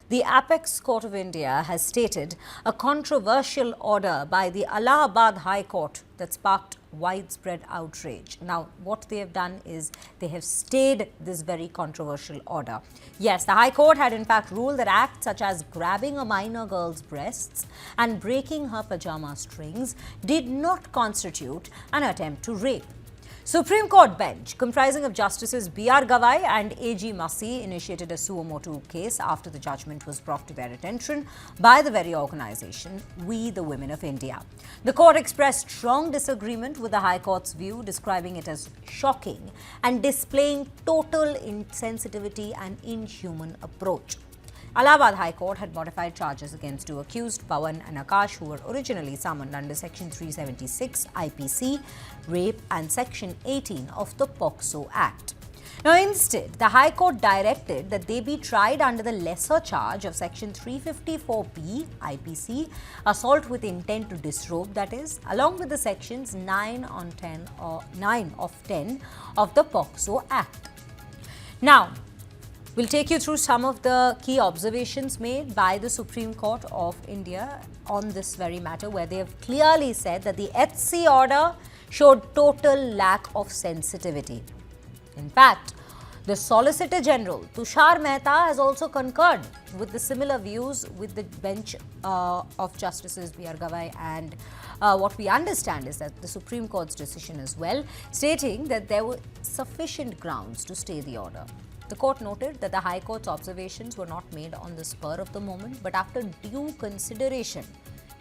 the Apex Court of India has stated a controversial order by the Allahabad High Court that sparked widespread outrage. Now, what they have done is they have stayed this very controversial order. Yes, the High Court had in fact ruled that acts such as grabbing a minor girl's breasts and breaking her pajama strings did not constitute an attempt to rape. Supreme Court bench comprising of Justices B.R. Gavai and A.G. Massi initiated a suo motu case after the judgment was brought to their attention by the very organisation, We the Women of India. The court expressed strong disagreement with the High Court's view, describing it as shocking and displaying total insensitivity and inhuman approach. Allahabad High Court had modified charges against two accused, Pawan and Akash, who were originally summoned under Section 376 IPC, rape, and Section 18 of the POCSO Act. Now, instead, the High Court directed that they be tried under the lesser charge of Section 354B IPC, assault with intent to disrobe, that is, along with the Sections 9 of 10 of the POCSO Act. Now, we'll take you through some of the key observations made by the Supreme Court of India on this very matter, where they have clearly said that the HC order showed total lack of sensitivity. In fact, the Solicitor General, Tushar Mehta, has also concurred with the similar views with the bench of Justices B.R. Gavai, and what we understand is that the Supreme Court's decision as well, stating that there were sufficient grounds to stay the order. The court noted that the High Court's observations were not made on the spur of the moment, but after due consideration,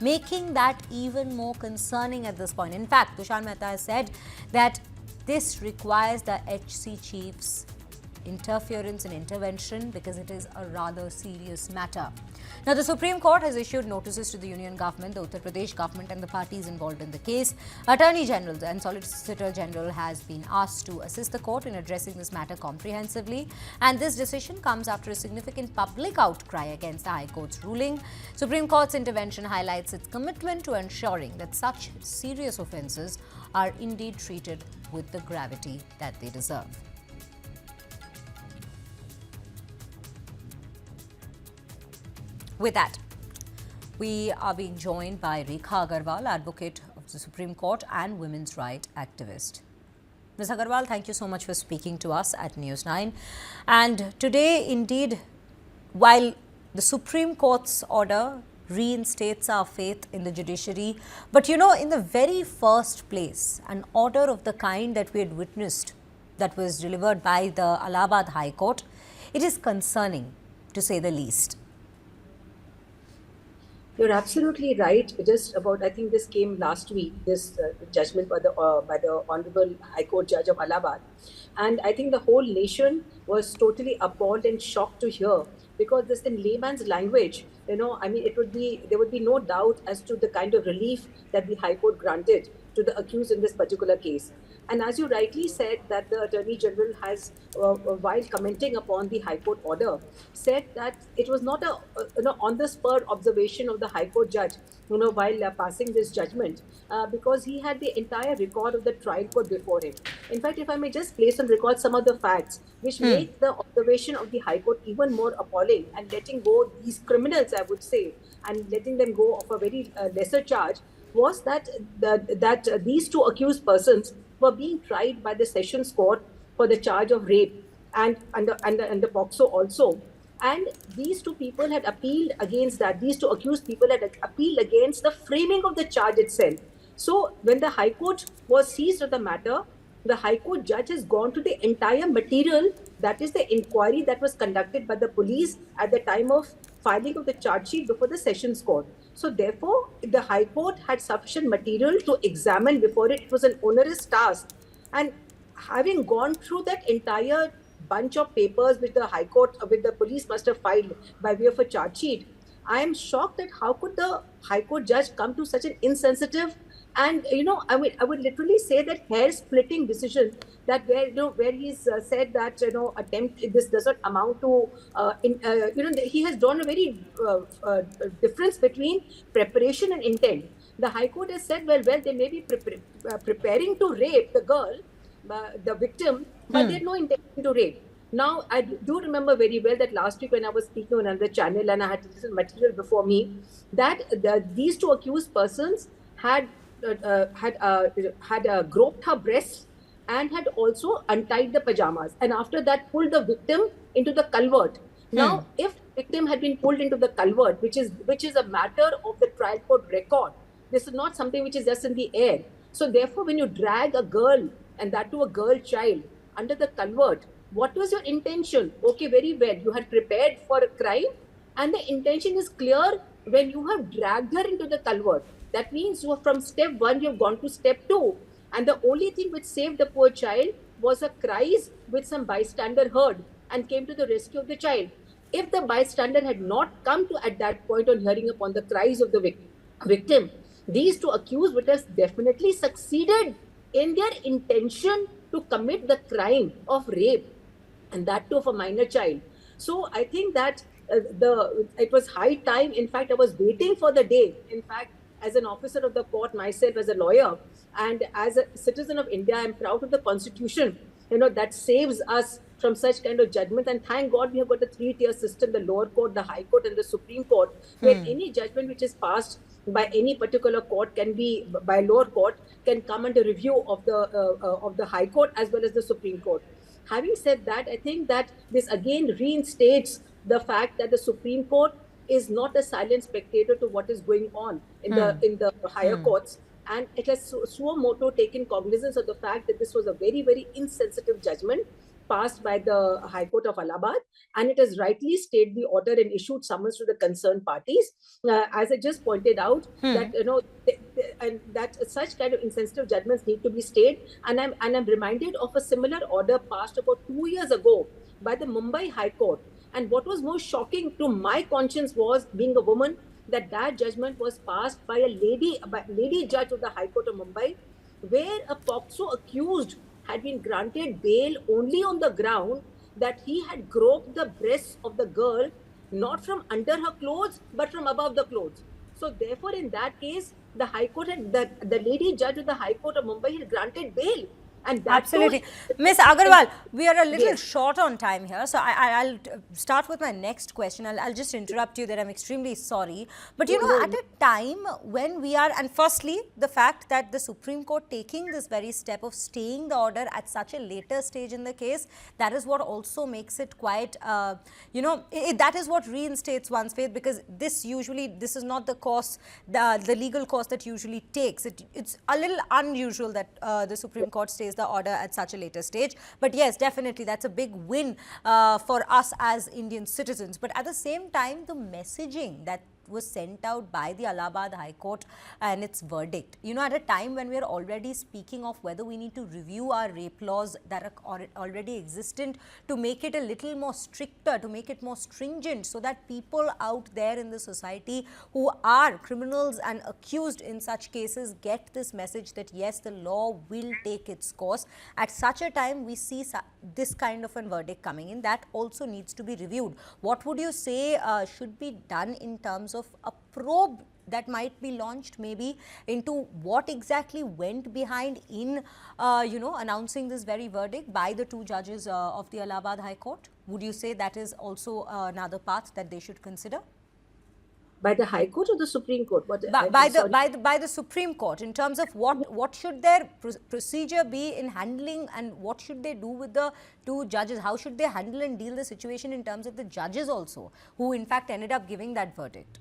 making that even more concerning at this point. In fact, Tushar Mehta has said that this requires the HC chief's interference and intervention because it is a rather serious matter. Now, the Supreme Court has issued notices to the Union Government, the Uttar Pradesh government and the parties involved in the case. Attorney General and Solicitor General has been asked to assist the court in addressing this matter comprehensively, and this decision comes after a significant public outcry against the High Court's ruling. Supreme Court's intervention highlights its commitment to ensuring that such serious offences are indeed treated with the gravity that they deserve. With that, we are being joined by Rekha Agarwal, advocate of the Supreme Court and women's rights activist. Ms. Agarwal, thank you so much for speaking to us at News 9. And today, indeed, while the Supreme Court's order reinstates our faith in the judiciary, but in the very first place, an order of the kind that we had witnessed that was delivered by the Allahabad High Court, it is concerning, to say the least. You're absolutely right. Just about, I think this came last week, this judgment by the Honorable High Court Judge of Allahabad. And I think the whole nation was totally appalled and shocked to hear, because this in layman's language, there would be no doubt as to the kind of relief that the High Court granted to the accused in this particular case. And as you rightly said, that the Attorney General has, while commenting upon the High Court order, said that it was not a on-the-spur observation of the High Court judge, while passing this judgment, because he had the entire record of the trial court before him. In fact, if I may just place on record some of the facts which make the observation of the High Court even more appalling, and letting go these criminals, I would say, and letting them go of a very lesser charge, was that these two accused persons were being tried by the Sessions Court for the charge of rape and under POCSO also. And these two people had appealed against that. These two accused people had appealed against the framing of the charge itself. So when the High Court was seized of the matter, the High Court judge has gone to the entire material, that is the inquiry that was conducted by the police at the time of filing of the charge sheet before the Sessions Court. So therefore, the High Court had sufficient material to examine before it. It was an onerous task. And having gone through that entire bunch of papers which the High Court, with the police must have filed by way of a charge sheet, I am shocked at how could the High Court judge come to such an insensitive and, I would literally say that hair-splitting decision, that where he's said that, this does not amount to, he has drawn a very difference between preparation and intent. The High Court has said, well, they may be preparing to rape the girl, the victim, but they had no intention to rape. Now, I do remember very well that last week when I was speaking on another channel and I had this material before me, that these two accused persons had groped her breasts and had also untied the pajamas, and after that pulled the victim into the culvert. Hmm. Now, if the victim had been pulled into the culvert, which is a matter of the trial court record, this is not something which is just in the air. So, therefore, when you drag a girl, and that to a girl child, under the culvert, what was your intention? Okay, very well. You had prepared for a crime, and the intention is clear when you have dragged her into the culvert. That means you are from step one, you have gone to step two. And the only thing which saved the poor child was a cries which some bystander heard and came to the rescue of the child. If the bystander had not come to at that point on hearing upon the cries of the victim, these two accused would have definitely succeeded in their intention to commit the crime of rape, and that too of a minor child. So I think that the it was high time. In fact, I was waiting for the day. In fact, as an officer of the court myself, as a lawyer, and as a citizen of India, I'm proud of the constitution, that saves us from such kind of judgment. And thank God we have got a three-tier system: the lower court, the high court, and the Supreme Court, where any judgment which is passed by any particular court can be by lower court can come under review of the high court as well as the Supreme Court. Having said that, I think that this again reinstates the fact that the Supreme Court is not a silent spectator to what is going on in the higher courts, and it has suo moto taken cognizance of the fact that this was a very, very insensitive judgment passed by the High Court of Allahabad, and it has rightly stayed the order and issued summons to the concerned parties. As I just pointed out, that and that such kind of insensitive judgments need to be stayed. And I'm reminded of a similar order passed about 2 years ago by the Mumbai High Court. And what was most shocking to my conscience was, being a woman, that judgment was passed by a lady judge of the High Court of Mumbai, where a POCSO accused had been granted bail only on the ground that he had groped the breasts of the girl, not from under her clothes, but from above the clothes. So, therefore, in that case, the High Court had the lady judge of the High Court of Mumbai had granted bail, and that too. Absolutely. Miss Agarwal, we are a little Yes. short on time here, so I'll start with my next question. I'll just interrupt you there. I'm extremely sorry. But you No, know, no, at a time when we are, and firstly, the fact that the Supreme Court taking this very step of staying the order at such a later stage in the case, that is what also makes it quite, that is what reinstates one's faith, because this is not the course, the legal course that usually takes. It's a little unusual that the Supreme Court stays the order at such a later stage. But yes, definitely that's a big win for us as Indian citizens. But at the same time, the messaging that was sent out by the Allahabad High Court and its verdict, at a time when we are already speaking of whether we need to review our rape laws that are already existent to make it a little more stricter, to make it more stringent, so that people out there in the society who are criminals and accused in such cases get this message that yes, the law will take its course. At such a time, we see this kind of a verdict coming in, that also needs to be reviewed. What would you say should be done in terms of a probe that might be launched maybe into what exactly went behind in announcing this very verdict by the two judges of the Allahabad High Court? Would you say that is also another path that they should consider? by the High Court or the Supreme Court? By the Supreme Court, in terms of what should their procedure be in handling, and what should they do with the two judges? How should they handle and deal the situation in terms of the judges also, who in fact ended up giving that verdict?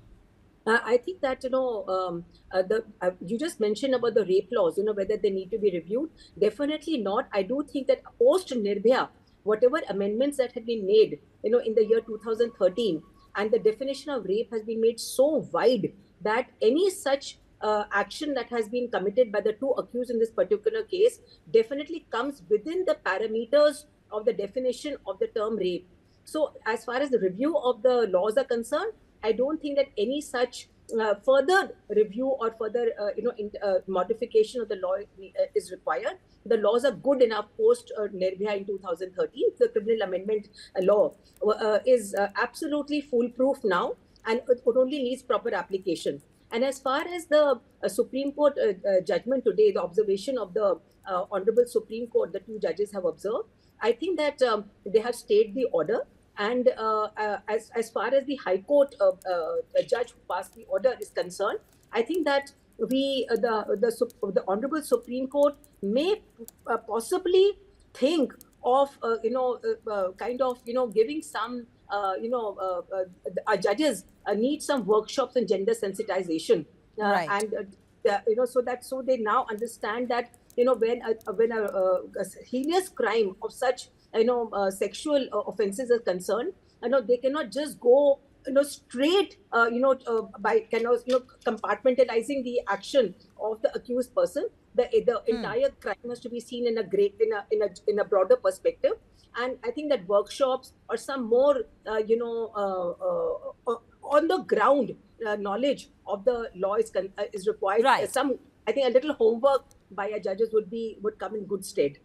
I think that you just mentioned about the rape laws, whether they need to be reviewed. Definitely not. I do think that post Nirbhaya, whatever amendments that have been made, in the year 2013, and the definition of rape has been made so wide that any such action that has been committed by the two accused in this particular case definitely comes within the parameters of the definition of the term rape. So, as far as the review of the laws are concerned, I don't think that any such further review or further, modification of the law is required. The laws are good enough post Nirbhaya in 2013. The criminal amendment law is absolutely foolproof now, and it only needs proper application. And as far as the Supreme Court judgment today, the observation of the Honorable Supreme Court, the two judges have observed, I think that they have stayed the order. And as far as the High Court judge who passed the order is concerned, I think that the Honorable Supreme Court may possibly think of kind of giving some our judges need some workshops in gender sensitization, Right. and so they now understand that when a heinous crime of such sexual offenses is concerned, they cannot just go straight by kind of compartmentalizing the action of the accused person. The entire crime has to be seen in a great in a broader perspective. And I think that workshops or some more on the ground knowledge of the law is required. Right. Some, I think, a little homework by our judges would come in good stead.